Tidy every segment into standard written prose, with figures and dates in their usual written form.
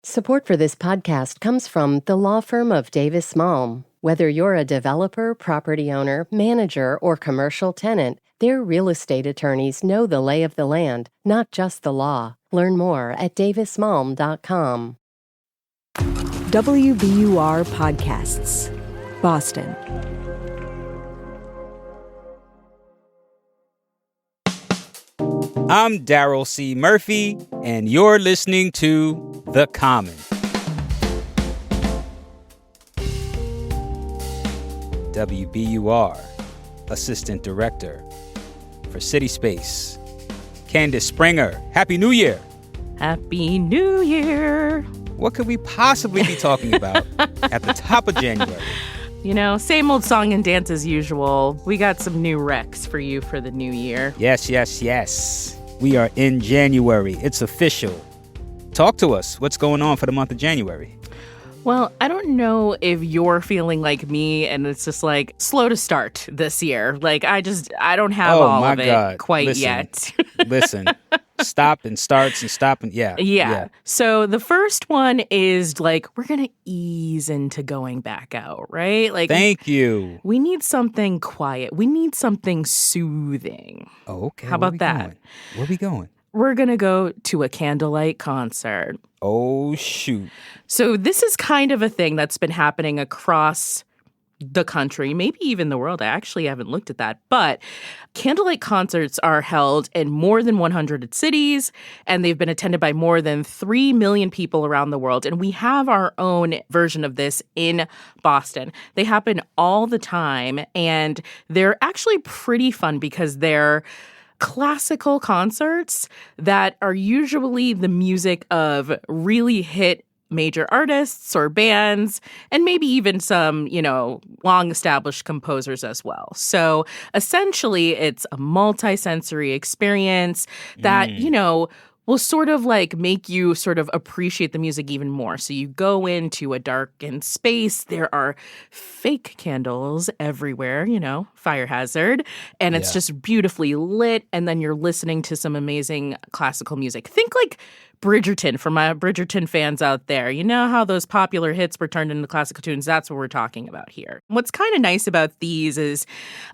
Support for this podcast comes from the law firm of Davis Malm. Whether you're a developer, property owner, manager, or commercial tenant, their real estate attorneys know the lay of the land, not just the law. Learn more at davismalm.com. WBUR Podcasts, Boston. I'm Daryl C. Murphy, and you're listening to The Common. WBUR Assistant Director for CitySpace, Candice Springer. Happy New Year. Happy New Year. What could we possibly be talking about at the top of January? You know, same old song and dance as usual. We got some new recs for you for the new year. Yes. We are in January. It's official. Talk to us. What's going on for the month of January? Well, I don't know if you're feeling like me and it's just like slow to start this year. Like I don't have all of it quite yet. Listen. Stop and starts and stop and yeah. So the first one is like we're going to ease into going back out, right? Like Thank you. We need something quiet. We need something soothing. Oh, okay. How about that? Where are we going? We're going to go to a Candlelight concert. Oh, shoot. So this is kind of a thing that's been happening across the country, maybe even the world. I actually haven't looked at that. But Candlelight concerts are held in more than 100 cities, and they've been attended by more than 3 million people around the world. And we have our own version of this in Boston. They happen all the time, and they're actually pretty fun because they're classical concerts that are usually the music of really hit major artists or bands, and maybe even some, long-established composers as well. So essentially, it's a multi-sensory experience that, will sort of like make you sort of appreciate the music even more. So you go into a darkened space. There are fake candles everywhere, fire hazard. And it's just beautifully lit. And then you're listening to some amazing classical music. Think like Bridgerton, for my Bridgerton fans out there. You know how those popular hits were turned into classical tunes? That's what we're talking about here. What's kind of nice about these is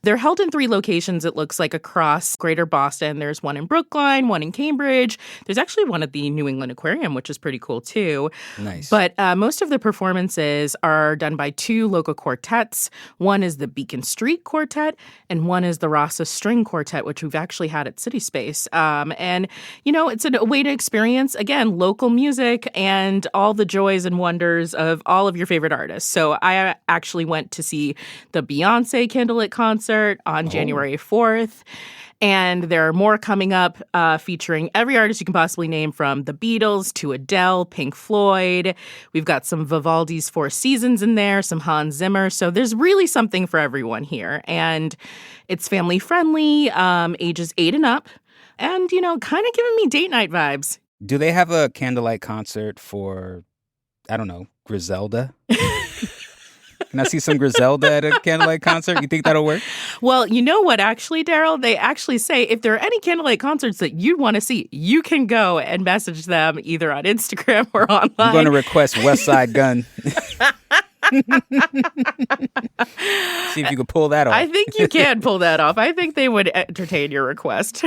they're held in 3 locations, it looks like, across greater Boston. There's one in Brookline, one in Cambridge. There's actually one at the New England Aquarium, which is pretty cool, too. Nice. But most of the performances are done by 2 local quartets. One is the Beacon Street Quartet, and one is the Rasa String Quartet, which we've actually had at CitySpace. And, it's a way to experience, again, local music and all the joys and wonders of all of your favorite artists. So I actually went to see the Beyonce Candlelit concert on January 4th. And there are more coming up featuring every artist you can possibly name, from the Beatles to Adele, Pink Floyd. We've got some Vivaldi's Four Seasons in there, some Hans Zimmer. So there's really something for everyone here. And it's family friendly, ages 8 and up. And, kind of giving me date night vibes. Do they have a candlelight concert for, I don't know, Griselda? Can I see some Griselda at a candlelight concert? You think that'll work? Well, you know what, actually, Daryl? They actually say if there are any candlelight concerts that you want to see, you can go and message them either on Instagram or online. I'm going to request West Side Gun. See if you can pull that off. I think you can pull that off. I think they would entertain your request.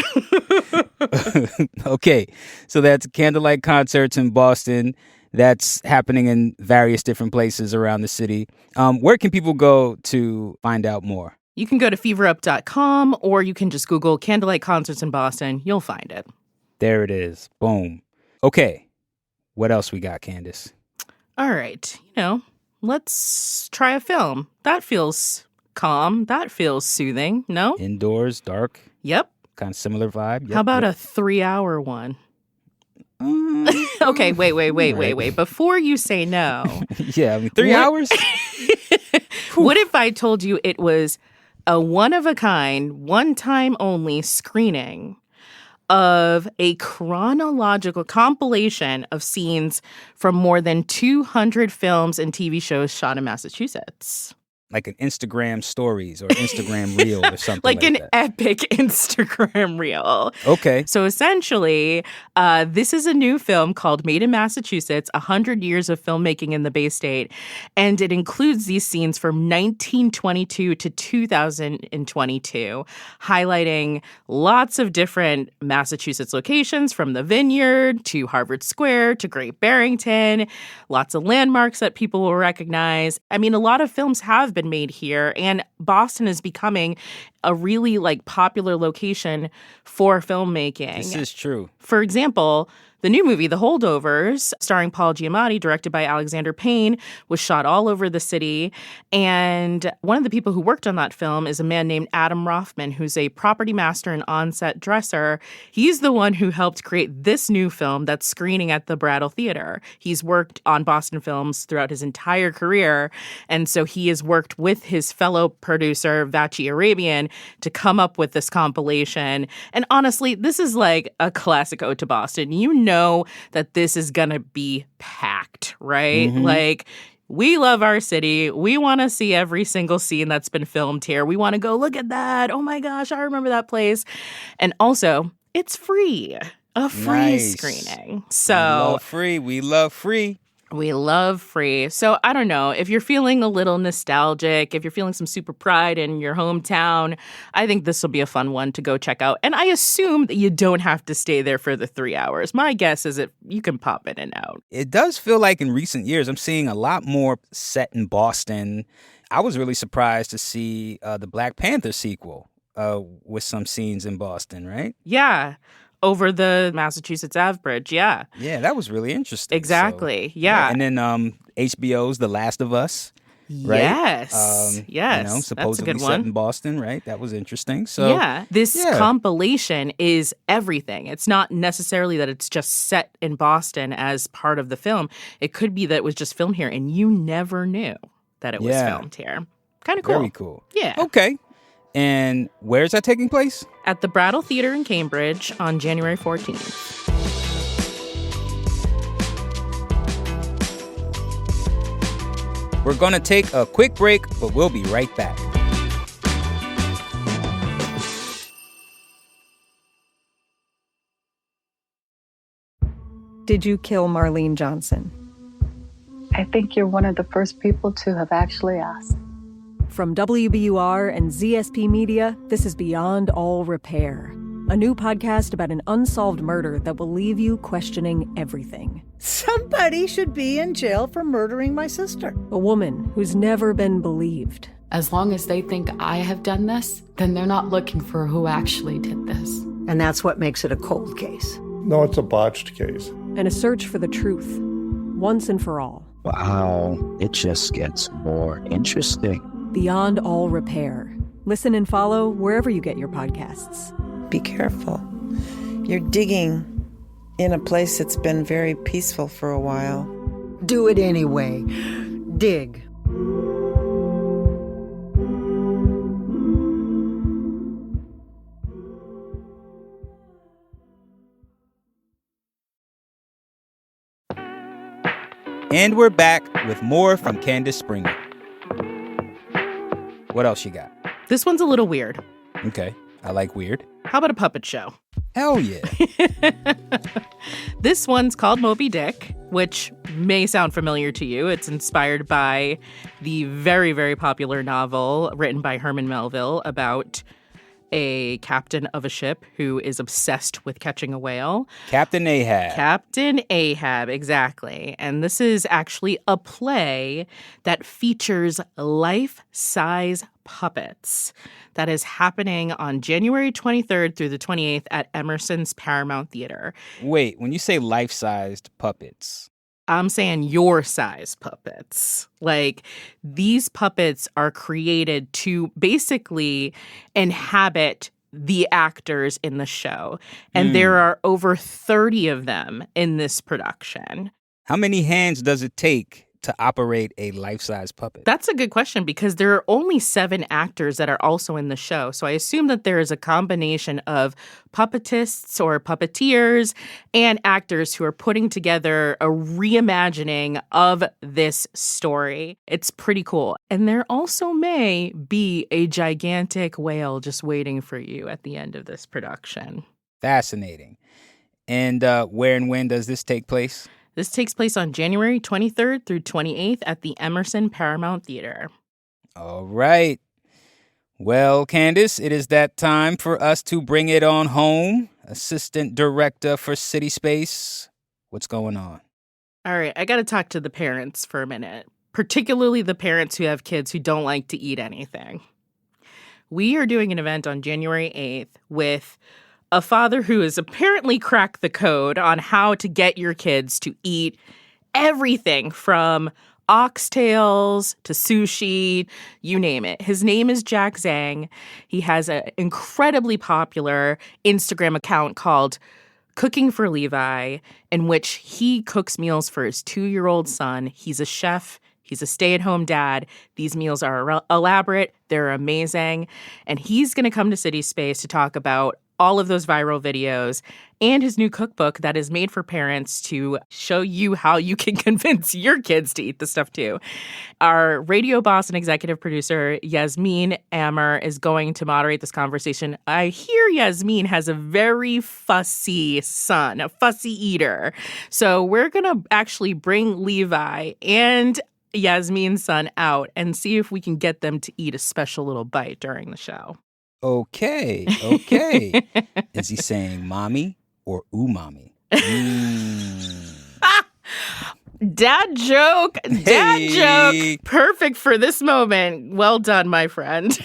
Okay, so that's Candlelight Concerts in Boston. That's happening in various different places around the city. Where can people go to find out more? You can go to feverup.com, or you can just Google Candlelight Concerts in Boston. You'll find it. There it is. Boom. Okay, what else we got, Candice? All right, let's try a film. That feels calm. That feels soothing. No? Indoors, dark. Yep. Kind of similar vibe. Yep, How about a 3-hour one? Okay, wait. Before you say no. Yeah, 3 hours? What if I told you it was a one-of-a-kind, one-time only screening of a chronological compilation of scenes from more than 200 films and TV shows shot in Massachusetts? like an Instagram stories or Instagram reel or something like an that. epic Instagram reel. Okay. So essentially, this is a new film called Made in Massachusetts, 100 Years of Filmmaking in the Bay State. And it includes these scenes from 1922 to 2022, highlighting lots of different Massachusetts locations, from the Vineyard to Harvard Square to Great Barrington, lots of landmarks that people will recognize. I mean, a lot of films have been made here, and Boston is becoming a really popular location for filmmaking. This is true. For example, the new movie, The Holdovers, starring Paul Giamatti, directed by Alexander Payne, was shot all over the city. And one of the people who worked on that film is a man named Adam Rothman, who's a property master and on-set dresser. He's the one who helped create this new film that's screening at the Brattle Theater. He's worked on Boston films throughout his entire career. And so he has worked with his fellow producer, Vachi Arabian, to come up with this compilation. And honestly, this is like a classic ode to Boston. You know that this is going to be packed, right? Mm-hmm. We love our city. We want to see every single scene that's been filmed here. We want to go, look at that. Oh my gosh, I remember that place. And also, it's free. A free screening. So We love free. We love free. So I don't know, if you're feeling a little nostalgic, if you're feeling some super pride in your hometown, I think this will be a fun one to go check out. And I assume that you don't have to stay there for the 3 hours. My guess is that you can pop in and out. It does feel like in recent years, I'm seeing a lot more set in Boston. I was really surprised to see the Black Panther sequel with some scenes in Boston, right? Yeah. Over the Massachusetts Ave Bridge, yeah. Yeah, that was really interesting. Exactly, So, yeah. And then HBO's The Last of Us, right? Yes, yes. Supposedly that's a good set one. in Boston, right? That was interesting. So yeah, this compilation is everything. It's not necessarily that it's just set in Boston as part of the film. It could be that it was just filmed here and you never knew that it was filmed here. Kind of cool. Very cool. Yeah. Okay. And where is that taking place? At the Brattle Theater in Cambridge on January 14th. We're going to take a quick break, but we'll be right back. Did you kill Marlene Johnson? I think you're one of the first people to have actually asked. From WBUR and ZSP Media, this is Beyond All Repair, a new podcast about an unsolved murder that will leave you questioning everything. Somebody should be in jail for murdering my sister. A woman who's never been believed. As long as they think I have done this, then they're not looking for who actually did this. And that's what makes it a cold case. No, it's a botched case. And a search for the truth, once and for all. Wow, it just gets more interesting. Beyond All Repair. Listen and follow wherever you get your podcasts. Be careful. You're digging in a place that's been very peaceful for a while. Do it anyway. Dig. And we're back with more from Candice Springer. What else you got? This one's a little weird. Okay, I like weird. How about a puppet show? Hell yeah. This one's called Moby Dick, which may sound familiar to you. It's inspired by the very, very popular novel written by Herman Melville about a captain of a ship who is obsessed with catching a whale. Captain Ahab. Captain Ahab, exactly. And this is actually a play that features life-size puppets that is happening on January 23rd through the 28th at Emerson's Paramount Theater. Wait, when you say life-sized puppets... I'm saying your size puppets. Like, these puppets are created to basically inhabit the actors in the show. And there are over 30 of them in this production. How many hands does it take to operate a life-size puppet? That's a good question because there are only 7 actors that are also in the show. So I assume that there is a combination of puppetists or puppeteers and actors who are putting together a reimagining of this story. It's pretty cool. And there also may be a gigantic whale just waiting for you at the end of this production. Fascinating. And where and when does this take place? This takes place on January 23rd through 28th at the Emerson Paramount Theater. All right. Well, Candice, it is that time for us to bring it on home. Assistant Director for CitySpace, what's going on? All right, I got to talk to the parents for a minute, particularly the parents who have kids who don't like to eat anything. We are doing an event on January 8th with a father who has apparently cracked the code on how to get your kids to eat everything from oxtails to sushi, you name it. His name is Zhang. He has an incredibly popular Instagram account called Cooking for Levi, in which he cooks meals for his 2-year-old son. He's a chef. He's a stay-at-home dad. These meals are elaborate. They're amazing. And he's going to come to CitySpace to talk about all of those viral videos and his new cookbook that is made for parents to show you how you can convince your kids to eat the stuff too. Our radio boss and executive producer, Yasmin Amer, is going to moderate this conversation. I hear Yasmin has a very fussy son, a fussy eater. So we're going to actually bring Levi and Yasmin's son out and see if we can get them to eat a special little bite during the show. Okay. Is he saying mommy or umami? Dad joke. Perfect for this moment. Well done, my friend.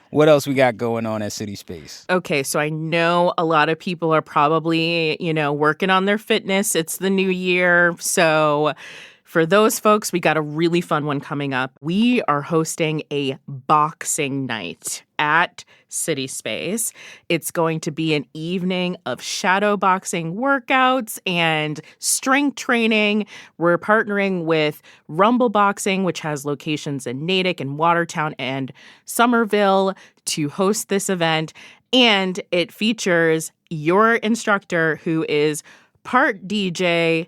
What else we got going on at CitySpace? Okay, so I know a lot of people are probably, working on their fitness. It's the new year. So for those folks, we got a really fun one coming up. We are hosting a boxing night at CitySpace. It's going to be an evening of shadow boxing workouts and strength training. We're partnering with Rumble Boxing, which has locations in Natick and Watertown and Somerville, to host this event. And it features your instructor, who is part DJ,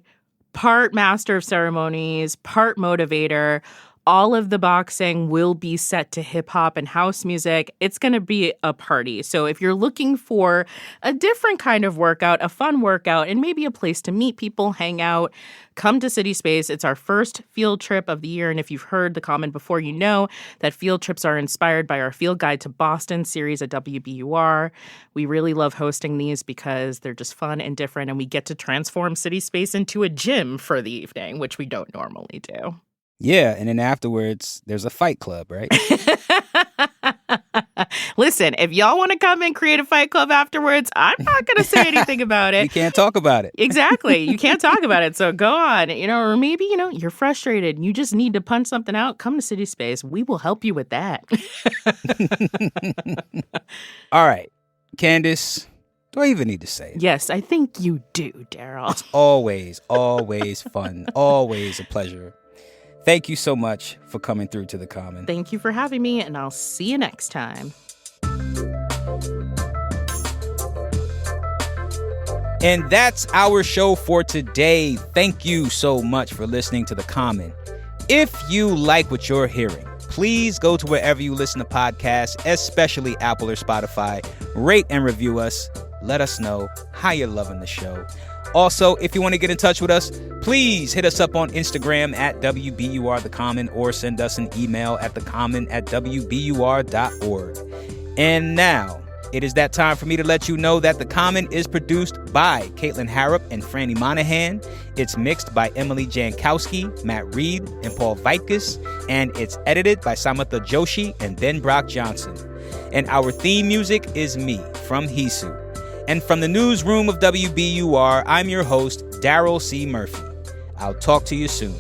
part master of ceremonies, part motivator. All of the boxing will be set to hip hop and house music. It's going to be a party. So if you're looking for a different kind of workout, a fun workout, and maybe a place to meet people, hang out, come to CitySpace. It's our first field trip of the year. And if you've heard the comment before, you know that field trips are inspired by our Field Guide to Boston series at WBUR. We really love hosting these because they're just fun and different, and we get to transform CitySpace into a gym for the evening, which we don't normally do. Yeah, and then afterwards, there's a fight club, right? Listen, if y'all want to come and create a fight club afterwards, I'm not going to say anything about it. We can't talk about it. Exactly. You can't talk about it. So go on. Or maybe, you're frustrated and you just need to punch something out. Come to CitySpace. We will help you with that. All right. Candice, do I even need to say it? Yes, I think you do, Daryl. It's always fun. Always a pleasure. Thank you so much for coming through to The Common. Thank you for having me, and I'll see you next time. And that's our show for today. Thank you so much for listening to The Common. If you like what you're hearing, please go to wherever you listen to podcasts, especially Apple or Spotify. Rate and review us. Let us know how you're loving the show. Also, if you want to get in touch with us, please hit us up on Instagram at WBUR The Common, or send us an email at thecommon@wbur.org. And now, it is that time for me to let you know that The Common is produced by Caitlin Harrop and Franny Monahan. It's mixed by Emily Jankowski, Matt Reed, and Paul Vaitkus. And it's edited by Samatha Joshi and Ben Brock Johnson. And our theme music is Me, from Hisu. And from the newsroom of WBUR, I'm your host, Daryl C. Murphy. I'll talk to you soon.